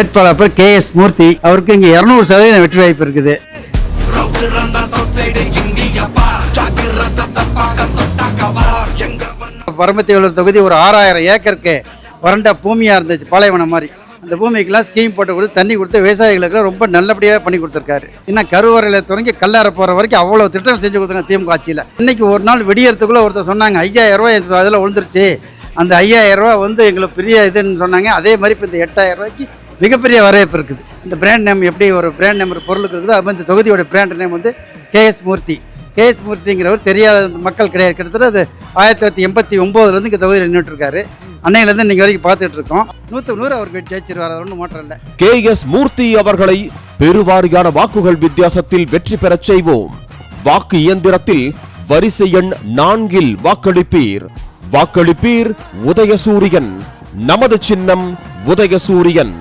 வேட்பாளர் KS மூர்த்தி. அவருக்கு இங்க 200% வெற்றி வாய்ப்பு இருக்குது. பரமத்திவேலூர் தொகுதி ஒரு 6000 ஏக்கருக்கு வறண்ட பூமியா இருந்துச்சு, பாலைவனம் மாதிரி. அந்த பூமிக்கெல்லாம் ஸ்கீம் போட்டு கொடுத்து தண்ணி கொடுத்து விவசாயிகளுக்கு ரொம்ப நல்லபடியாக பண்ணி கொடுத்துருக்காரு. இன்னும் கருவறையில் தொடங்கி கல்லார போகிற வரைக்கும் அவ்வளோ திட்டம் செஞ்சு கொடுத்தாங்க திமுக ஆட்சியில். இன்னைக்கு ஒரு நாள் விடியறதுக்குள்ளே ஒருத்தர் சொன்னாங்க 5000 ரூபாய் அதில் விழுந்துருச்சு, அந்த 5000 ரூபா எங்களுக்கு பெரிய இதுன்னு சொன்னாங்க. அதே மாதிரி இப்போ இந்த 8000 ரூபாய்க்கு மிகப்பெரிய வரவேற்பு இருக்குது. இந்த பிராண்ட் நேம் எப்படி ஒரு பிராண்ட் நேம் ஒரு பொருளுக்கு இருக்குது, அது இந்த தொகுதியோட பிராண்ட் நேம் KS மூர்த்தி. KS மூர்த்திங்கிறவர் தெரியாத மக்கள் கிடையாது. கிட்டத்தட்ட அது 1989 இங்கே தொகுதியில் நின்றுட்டு இருக்காரு. அன்னையிலேருந்து இன்னைக்கு வரைக்கும் பார்த்துட்டு இருக்கோம். 100 அவருக்கு ஜெயிச்சிருவார், ஒன்றும் மாற்றம் இல்லை. KS மூர்த்தி அவர்களை பெருவாரியான வாக்குகள் வித்தியாசத்தில் வெற்றி பெறச் செய்வோம். வாக்கு இயந்திரத்தில் வரிசை எண் 4 வாக்களிப்பீர். வாக்களிப்பீர் உதயசூரியன். நமது சின்னம் உதயசூரியன்.